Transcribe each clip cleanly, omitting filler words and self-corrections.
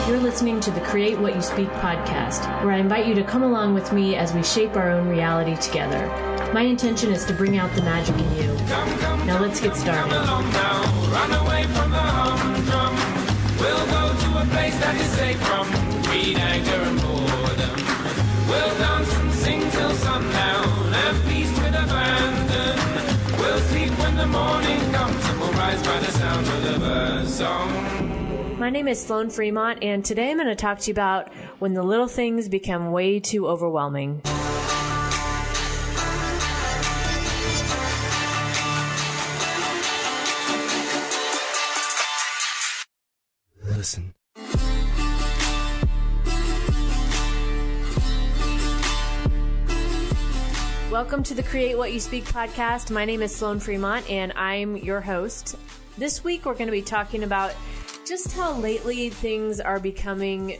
You're listening to the Create What You Speak podcast, where I invite you to come along with me as we shape our own reality together. My intention is to bring out the magic in you. Now let's get started. Run away from the humdrum. We'll go to a place that is safe from greed, anger, and boredom. We'll dance and sing till sundown and feast with abandon. We'll sleep when the morning comes and we'll rise by the sound of the birds' song. My name is Sloan Fremont, and today I'm going to talk to you about when the little things become way too overwhelming. Listen. Welcome to the Create What You Speak podcast. My name is Sloan Fremont, and I'm your host. This week we're going to be talking about just how lately things are becoming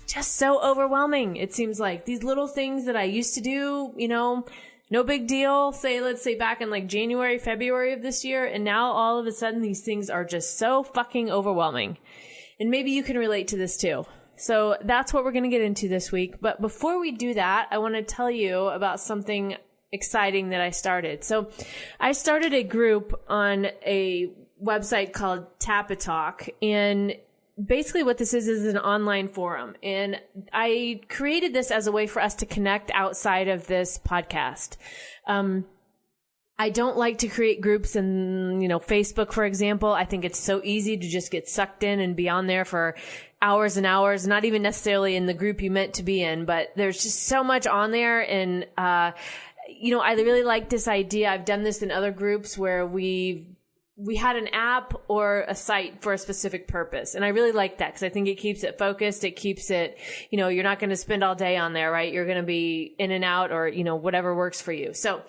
just so overwhelming. It seems like these little things that I used to do, no big deal. Let's say back in like January, February of this year. And now all of a sudden these things are just so fucking overwhelming. And maybe you can relate to this too. So that's what we're going to get into this week. But before we do that, I want to tell you about something exciting that I started. So I started a group on a website called Tapatalk, and basically what this is an online forum, and I created this as a way for us to connect outside of this podcast. I don't like to create groups in, Facebook, for example. I think it's so easy to just get sucked in and be on there for hours and hours, not even necessarily in the group you meant to be in, but there's just so much on there. And, I really like this idea. I've done this in other groups where we had an app or a site for a specific purpose. And I really like that because I think it keeps it focused. It keeps it, you're not going to spend all day on there, right? You're going to be in and out or, whatever works for you. So,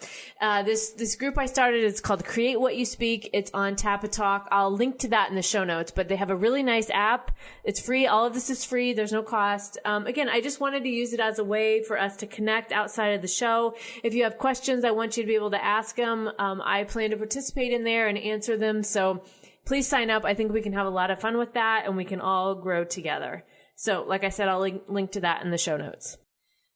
this group I started, it's called Create What You Speak. It's on Tapatalk. I'll link to that in the show notes, but they have a really nice app. It's free. All of this is free. There's no cost. Again, I just wanted to use it as a way for us to connect outside of the show. If you have questions, I want you to be able to ask them. I plan to participate in there and answer them. So please sign up. I think we can have a lot of fun with that and we can all grow together. So like I said, I'll link to that in the show notes.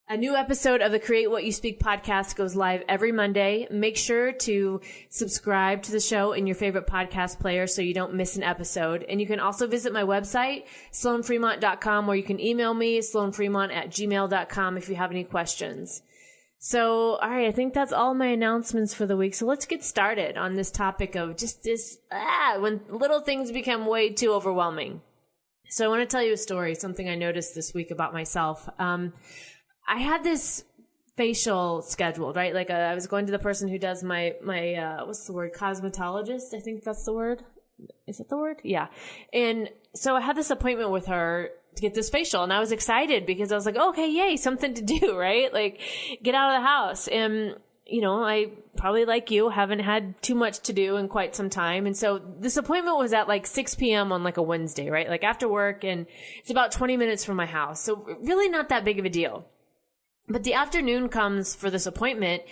A new episode of the Create What You Speak podcast goes live every Monday. Make sure to subscribe to the show in your favorite podcast player so you don't miss an episode. And you can also visit my website, sloanfremont.com, or you can email me, sloanfremont@gmail.com, if you have any questions. So, all right, I think that's all my announcements for the week. So let's get started on this topic of just this, when little things become way too overwhelming. So I want to tell you a story, something I noticed this week about myself. I had this facial scheduled, right? Like I was going to the person who does my what's the word? Cosmetologist. I think that's the word. Is that the word? Yeah. And so I had this appointment with her to get this facial, and I was excited because I was like, okay, yay, something to do, right? Like get out of the house. And, I probably like you haven't had too much to do in quite some time. And so this appointment was at like 6 p.m. on like a Wednesday, right? Like after work, and it's about 20 minutes from my house. So really not that big of a deal. But the afternoon comes for this appointment,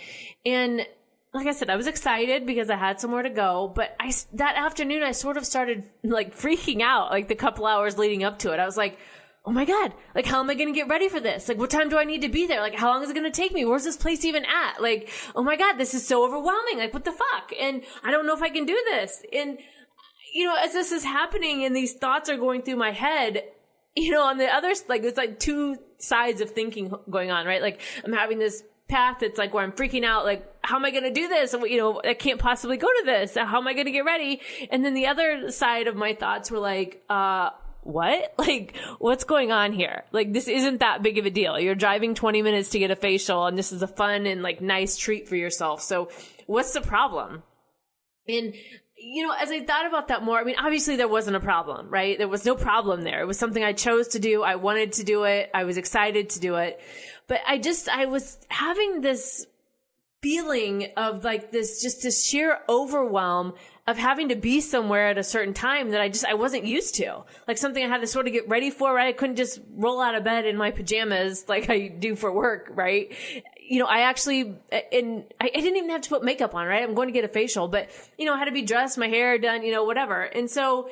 and like I said, I was excited because I had somewhere to go, but that afternoon I sort of started like freaking out, like the couple hours leading up to it. I was like, oh my God, like how am I going to get ready for this? Like what time do I need to be there? Like how long is it going to take me? Where's this place even at? Like, oh my God, this is so overwhelming. Like what the fuck? And I don't know if I can do this. And, as this is happening and these thoughts are going through my head, on the other, like it's like two sides of thinking going on, right? Like I'm having this path that's like where I'm freaking out, like how am I going to do this? I can't possibly go to this. How am I going to get ready? And then the other side of my thoughts were like, what? Like, what's going on here? Like, this isn't that big of a deal. You're driving 20 minutes to get a facial, and this is a fun and like nice treat for yourself. So what's the problem? And as I thought about that more, obviously there wasn't a problem, right? There was no problem there. It was something I chose to do. I wanted to do it. I was excited to do it. But I was having this feeling of like this sheer overwhelm of having to be somewhere at a certain time that I wasn't used to. Like something I had to sort of get ready for, right? I couldn't just roll out of bed in my pajamas like I do for work, right? I didn't even have to put makeup on, right? I'm going to get a facial, but, I had to be dressed, my hair done, whatever. And so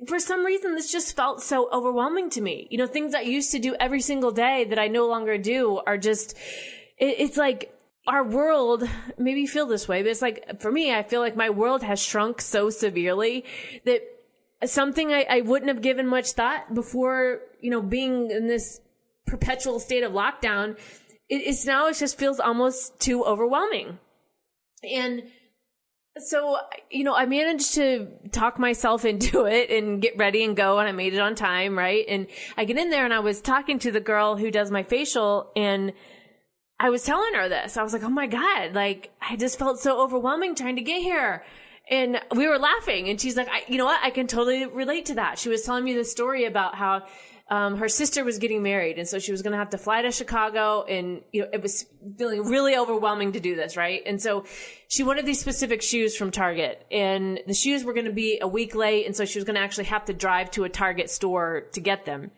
for some reason, this just felt so overwhelming to me. You know, things I used to do every single day that I no longer do are just, it's like our world, maybe you feel this way, but it's like, for me, I feel like my world has shrunk so severely that something I wouldn't have given much thought before, you know, being in this perpetual state of lockdown, it just feels almost too overwhelming. And so, you know, I managed to talk myself into it and get ready and go, and I made it on time, right? And I get in there and I was talking to the girl who does my facial, and I was telling her this. I was like, oh my God, like, I just felt so overwhelming trying to get here. And we were laughing, and she's like, you know what? I can totally relate to that. She was telling me this story about how her sister was getting married, and so she was going to have to fly to Chicago, and you know, it was feeling really overwhelming to do this, right? And so she wanted these specific shoes from Target, and the shoes were going to be a week late, and so she was going to actually have to drive to a Target store to get them.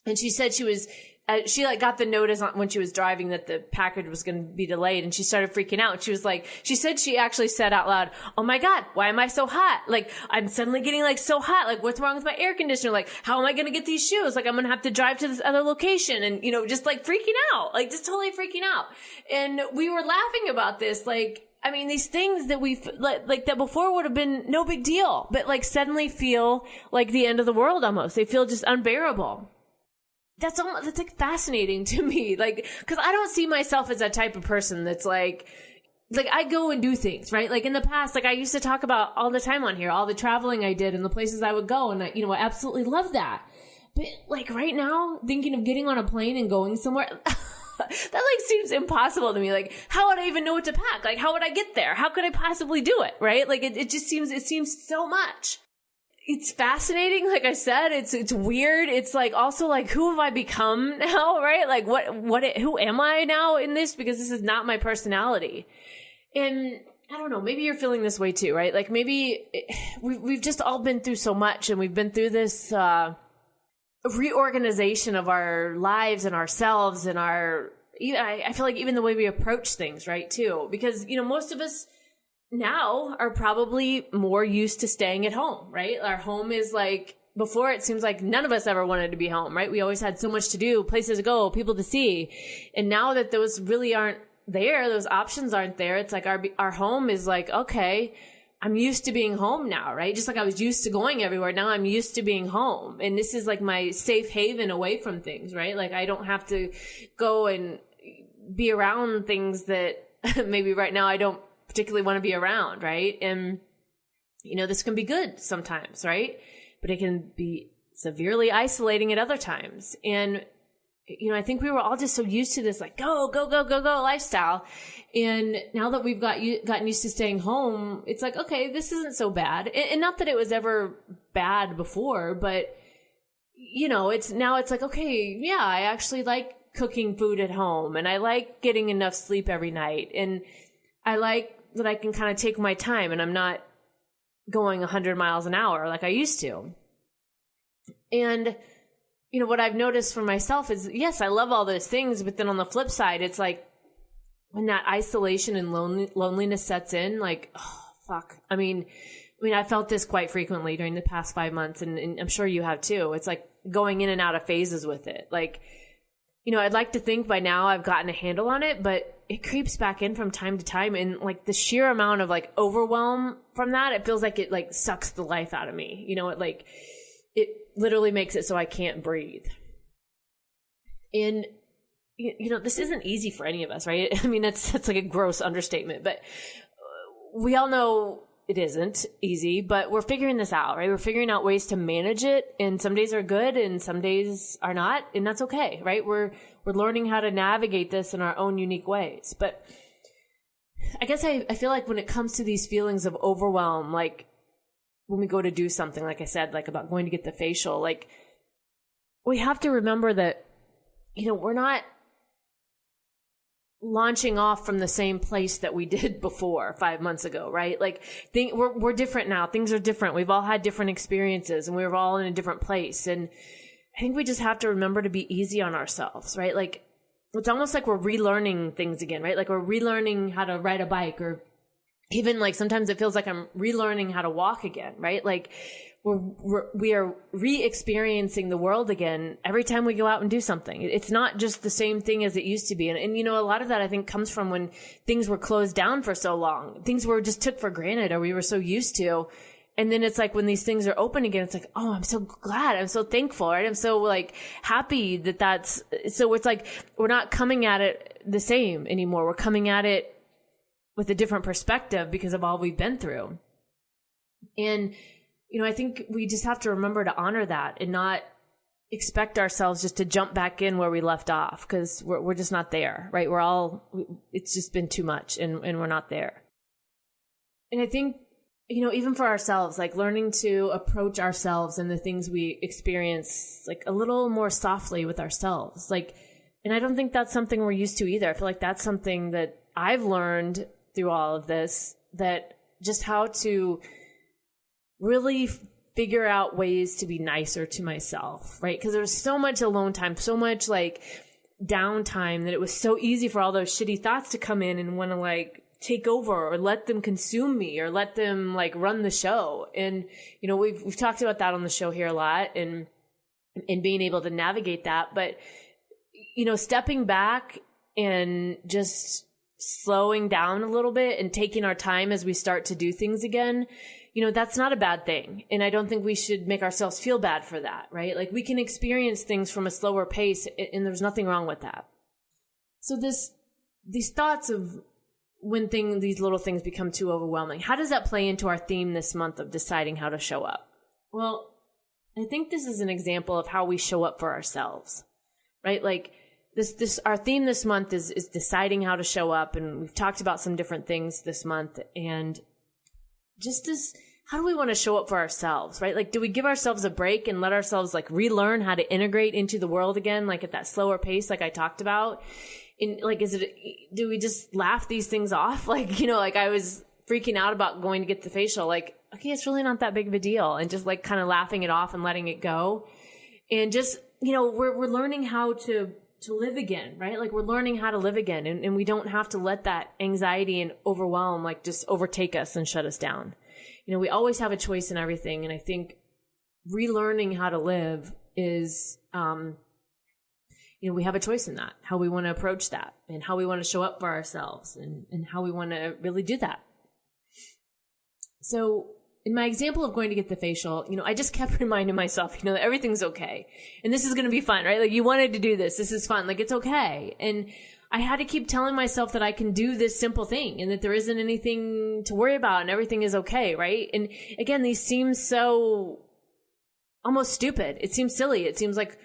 And she said she like got the notice when she was driving that the package was going to be delayed, and she started freaking out. She said she actually said out loud, oh my God, why am I so hot? Like, I'm suddenly getting like so hot. Like, what's wrong with my air conditioner? Like, how am I going to get these shoes? Like, I'm going to have to drive to this other location, and, you know, just like freaking out, like just totally freaking out. And we were laughing about this. Like, I mean, these things that we like that before would have been no big deal, but like suddenly feel like the end of the world almost. They feel just unbearable. That's like fascinating to me. Like, cause I don't see myself as that type of person that's like I go and do things, right? Like in the past, like I used to talk about all the time on here, all the traveling I did and the places I would go. And I absolutely love that. But like right now, thinking of getting on a plane and going somewhere, that like seems impossible to me. Like, how would I even know what to pack? Like, how would I get there? How could I possibly do it? Right? Like it seems so much. It's fascinating. Like I said, it's weird. It's like also like, who have I become now? Right? Like who am I now in this? Because this is not my personality. And I don't know, maybe you're feeling this way too, right? Like maybe we've just all been through so much, and we've been through this, reorganization of our lives and ourselves and I feel like even the way we approach things, right? Too, because, you know, most of us now are probably more used to staying at home, right? Our home is like, before it seems like none of us ever wanted to be home, right? We always had so much to do, places to go, people to see. And now that those really aren't there, those options aren't there, it's like our home is like, okay, I'm used to being home now, right? Just like I was used to going everywhere. Now I'm used to being home. And this is like my safe haven away from things, right? Like I don't have to go and be around things that maybe right now I don't particularly want to be around, right? And, you know, this can be good sometimes, right? But it can be severely isolating at other times. And, you know, I think we were all just so used to this, like, go lifestyle. And now that we've gotten used to staying home, it's like, okay, this isn't so bad. And not that it was ever bad before, but, you know, it's like, okay, yeah, I actually like cooking food at home, and I like getting enough sleep every night. And I like that I can kind of take my time, and I'm not going 100 miles an hour like I used to. And, you know, what I've noticed for myself is, yes, I love all those things, but then on the flip side, it's like when that isolation and loneliness sets in, like, oh, fuck. I mean, I felt this quite frequently during the past 5 months, and I'm sure you have too. It's like going in and out of phases with it. Like, you know, I'd like to think by now I've gotten a handle on it, but it creeps back in from time to time. And like the sheer amount of like overwhelm from that, it feels like it like sucks the life out of me. You know, it literally makes it so I can't breathe. And, you know, this isn't easy for any of us, right? I mean, that's like a gross understatement, but we all know it isn't easy, but we're figuring this out, right? We're figuring out ways to manage it, and some days are good and some days are not, and that's okay, right? We're learning how to navigate this in our own unique ways. But I guess I feel like when it comes to these feelings of overwhelm, like when we go to do something, like I said, like about going to get the facial, like we have to remember that, you know, we're not launching off from the same place that we did before 5 months ago, right? Like we're different now. Things are different. We've all had different experiences, and we're all in a different place. And I think we just have to remember to be easy on ourselves, right? Like it's almost like we're relearning things again, right? Like we're relearning how to ride a bike, or even like sometimes it feels like I'm relearning how to walk again, right? Like we are re-experiencing the world again every time we go out and do something. It's not just the same thing as it used to be. And you know, a lot of that I think comes from when things were closed down for so long. Things were just took for granted, or we were so used to. And then it's like when these things are open again, it's like, oh, I'm so glad. I'm so thankful, right? I'm so like happy that's, so it's like, we're not coming at it the same anymore. We're coming at it with a different perspective because of all we've been through. And, you know, I think we just have to remember to honor that and not expect ourselves just to jump back in where we left off, because we're just not there, right? It's just been too much and we're not there. And I think, you know, even for ourselves, like learning to approach ourselves and the things we experience like a little more softly with ourselves. Like, and I don't think that's something we're used to either. I feel like that's something that I've learned through all of this, that just how to really figure out ways to be nicer to myself, right? Because there was so much alone time, so much like downtime, that it was so easy for all those shitty thoughts to come in and want to like take over or let them consume me or let them like run the show. And, you know, we've talked about that on the show here a lot, and being able to navigate that. But, you know, stepping back and just slowing down a little bit and taking our time as we start to do things again, you know, that's not a bad thing. And I don't think we should make ourselves feel bad for that, right? Like we can experience things from a slower pace, and there's nothing wrong with that. So these thoughts of when these little things become too overwhelming, how does that play into our theme this month of deciding how to show up? Well, I think this is an example of how we show up for ourselves, right? Like our theme this month is deciding how to show up. And we've talked about some different things this month, and just as how do we want to show up for ourselves, right? Like, do we give ourselves a break and let ourselves like relearn how to integrate into the world again, like at that slower pace, like I talked about? In like, do we just laugh these things off? Like, you know, like I was freaking out about going to get the facial, like, okay, it's really not that big of a deal, and just like kind of laughing it off and letting it go. And just, you know, we're learning how to live again, right? Like we're learning how to live again, and we don't have to let that anxiety and overwhelm like just overtake us and shut us down. You know, we always have a choice in everything. And I think relearning how to live is, you know, we have a choice in that, how we want to approach that and how we want to show up for ourselves and how we want to really do that. So in my example of going to get the facial, you know, I just kept reminding myself, you know, that everything's okay. And this is going to be fun, right? Like you wanted to do this. This is fun. Like it's okay. And I had to keep telling myself that I can do this simple thing and that there isn't anything to worry about and everything is okay, right? And again, these seem so almost stupid. It seems silly. It seems like,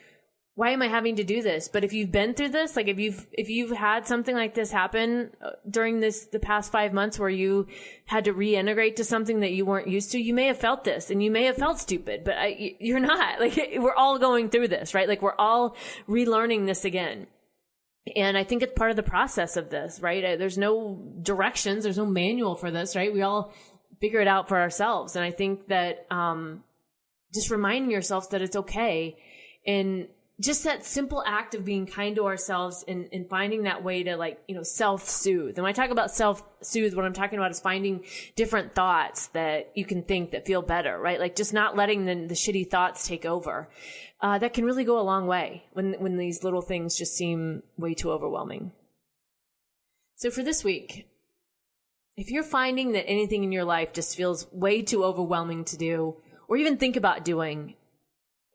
why am I having to do this? But if you've been through this, like if you've had something like this happen during the past 5 months where you had to reintegrate to something that you weren't used to, you may have felt this and you may have felt stupid, but you're not. Like we're all going through this, right? Like we're all relearning this again. And I think it's part of the process of this, right? There's no directions. There's no manual for this, right? We all figure it out for ourselves. And I think that, just reminding yourself that it's okay, and just that simple act of being kind to ourselves and finding that way to like, you know, self-soothe. And when I talk about self-soothe, what I'm talking about is finding different thoughts that you can think that feel better, right? Like just not letting the shitty thoughts take over. That can really go a long way when these little things just seem way too overwhelming. So for this week, if you're finding that anything in your life just feels way too overwhelming to do, or even think about doing,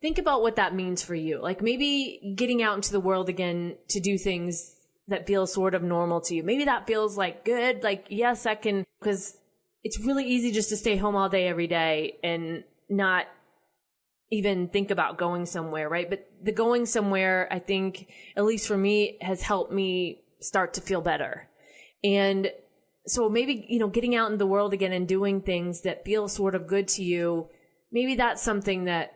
think about what that means for you. Like maybe getting out into the world again to do things that feel sort of normal to you. Maybe that feels like good. Like, yes, I can, because it's really easy just to stay home all day, every day and not even think about going somewhere, right? But the going somewhere, I think, at least for me, has helped me start to feel better. And so maybe, you know, getting out in the world again and doing things that feel sort of good to you, maybe that's something that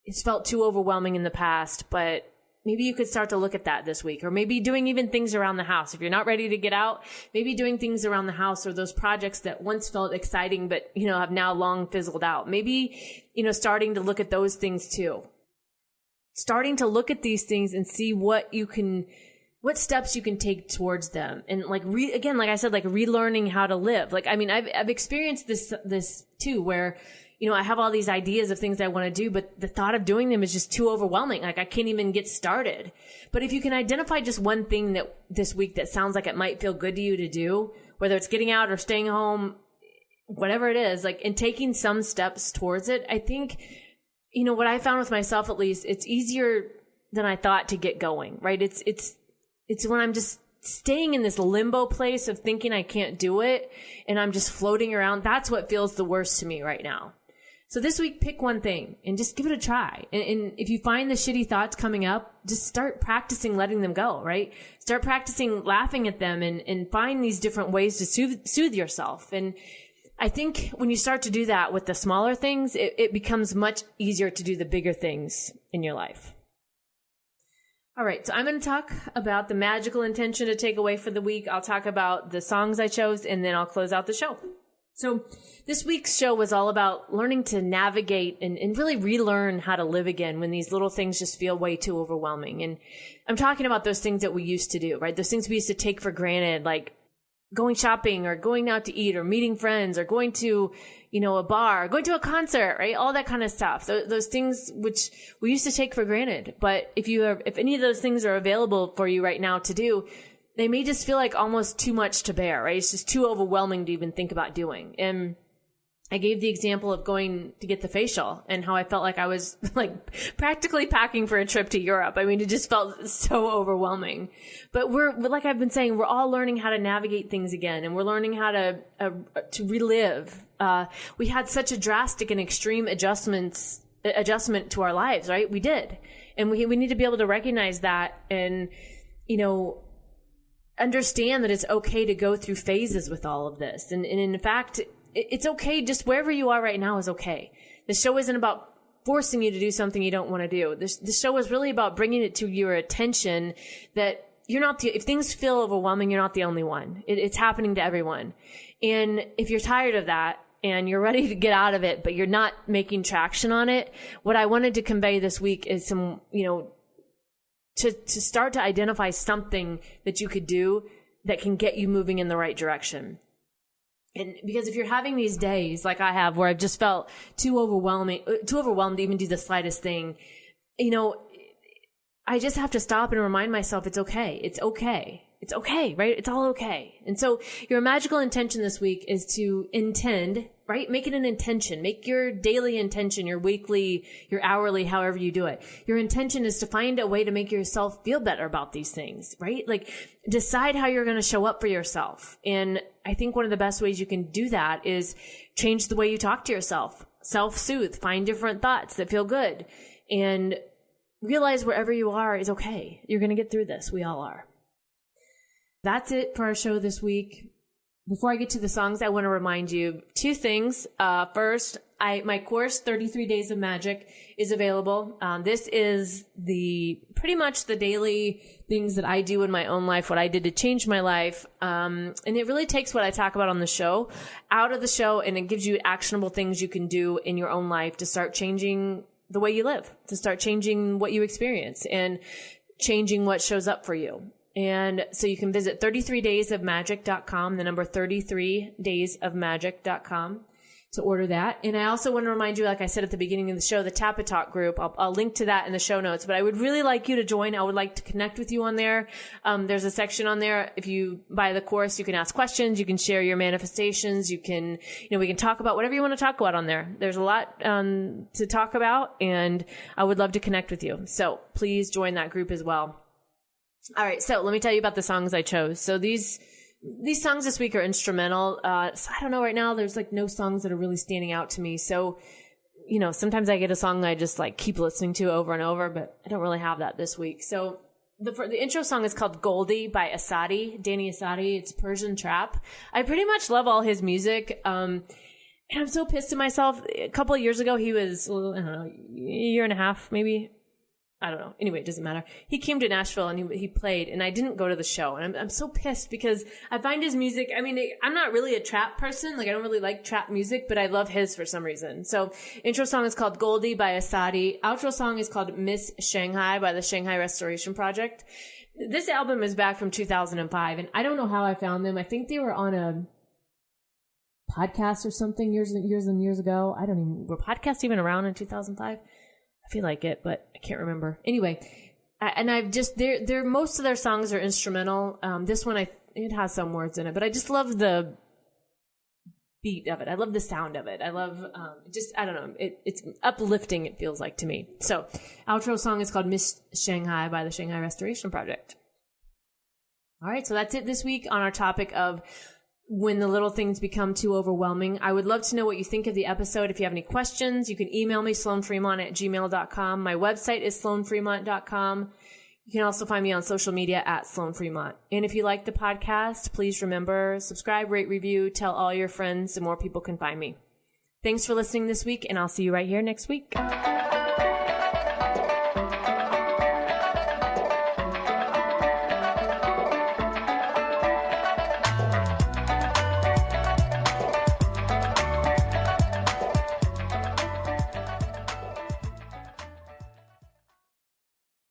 it's felt too overwhelming in the past, but maybe you could start to look at that this week. Or maybe doing even things around the house. If you're not ready to get out, maybe doing things around the house, or those projects that once felt exciting but, you know, have now long fizzled out. Maybe, you know, starting to look at those things too. Starting to look at these things and see what steps you can take towards them. And like, again, like I said, like relearning how to live. Like, I mean, I've experienced this too, where, I have all these ideas of things I want to do, but the thought of doing them is just too overwhelming. Like I can't even get started. But if you can identify just one thing that this week that sounds like it might feel good to you to do, whether it's getting out or staying home, whatever it is, like, and taking some steps towards it, I think, what I found with myself, at least, it's easier than I thought to get going, right? It's when I'm just staying in this limbo place of thinking I can't do it and I'm just floating around. That's what feels the worst to me right now. So this week, pick one thing and just give it a try. And if you find the shitty thoughts coming up, just start practicing letting them go, right? Start practicing laughing at them and find these different ways to soothe yourself. And I think when you start to do that with the smaller things, it becomes much easier to do the bigger things in your life. All right, so I'm going to talk about the magical intention to take away for the week. I'll talk about the songs I chose, and then I'll close out the show. So this week's show was all about learning to navigate and really relearn how to live again when these little things just feel way too overwhelming. And I'm talking about those things that we used to do, right? Those things we used to take for granted, like going shopping or going out to eat or meeting friends or going to, a bar, going to a concert, right? All that kind of stuff. Those things which we used to take for granted. But if any of those things are available for you right now to do, they may just feel like almost too much to bear, right? It's just too overwhelming to even think about doing. And I gave the example of going to get the facial and how I felt like I was like practically packing for a trip to Europe. I mean, it just felt so overwhelming. But like I've been saying, we're all learning how to navigate things again, and we're learning how to relive. We had such a drastic and extreme adjustment to our lives, right? We did. And we need to be able to recognize that and, understand that it's okay to go through phases with all of this. And in fact, it's okay. Just wherever you are right now is okay. The show isn't about forcing you to do something you don't want to do. The show is really about bringing it to your attention that you're not if things feel overwhelming, you're not the only one. It's happening to everyone. And if you're tired of that and you're ready to get out of it, but you're not making traction on it, what I wanted to convey this week is some, to start to identify something that you could do that can get you moving in the right direction. And because if you're having these days like I have where I've just felt too overwhelmed to even do the slightest thing, I just have to stop and remind myself it's okay. It's okay. It's okay, right? It's all okay. And so your magical intention this week is to intend, right? Make it an intention. Make your daily intention, your weekly, your hourly, however you do it. Your intention is to find a way to make yourself feel better about these things, right? Like decide how you're going to show up for yourself. And I think one of the best ways you can do that is change the way you talk to yourself. Self-soothe. Find different thoughts that feel good. And realize wherever you are is okay. You're going to get through this. We all are. That's it for our show this week. Before I get to the songs, I want to remind you two things. First, my course, 33 Days of Magic, is available. This is pretty much the daily things that I do in my own life, what I did to change my life. And it really takes what I talk about on the show out of the show, and it gives you actionable things you can do in your own life to start changing the way you live, to start changing what you experience and changing what shows up for you. And so you can visit 33daysofmagic.com, the number 33daysofmagic.com to order that. And I also want to remind you, like I said at the beginning of the show, the Tap It Talk group, I'll link to that in the show notes, but I would really like you to join. I would like to connect with you on there. There's a section on there. If you buy the course, you can ask questions, you can share your manifestations, you can, we can talk about whatever you want to talk about on there. There's a lot, to talk about, and I would love to connect with you. So please join that group as well. All right, so let me tell you about the songs I chose. So these songs this week are instrumental. So I don't know, right now there's like no songs that are really standing out to me. So, sometimes I get a song that I just like keep listening to over and over, but I don't really have that this week. So the intro song is called Goldie by Asadi, Danny Asadi. It's Persian trap. I pretty much love all his music. And I'm so pissed at myself. A couple of years ago, he was, I don't know, a year and a half, maybe. I don't know. Anyway, it doesn't matter. He came to Nashville and he played, and I didn't go to the show. And I'm so pissed because I find his music, I'm not really a trap person. Like, I don't really like trap music, but I love his for some reason. So, intro song is called Goldie by Asadi. Outro song is called Miss Shanghai by the Shanghai Restoration Project. This album is back from 2005, and I don't know how I found them. I think they were on a podcast or something years and years ago. Were podcasts even around in 2005? I feel like it, but I can't remember. Anyway, and I've just, most of their songs are instrumental. This one, it has some words in it, but I just love the beat of it. I love the sound of it. I love, I don't know. It's uplifting, it feels like to me. So, outro song is called Miss Shanghai by the Shanghai Restoration Project. All right. So that's it this week on our topic of when the little things become too overwhelming. I would love to know what you think of the episode. If you have any questions, you can email me, sloanfremont@gmail.com. My website is sloanfremont.com. You can also find me on social media at Sloan Fremont. And if you like the podcast, please remember, subscribe, rate, review, tell all your friends so more people can find me. Thanks for listening this week, and I'll see you right here next week.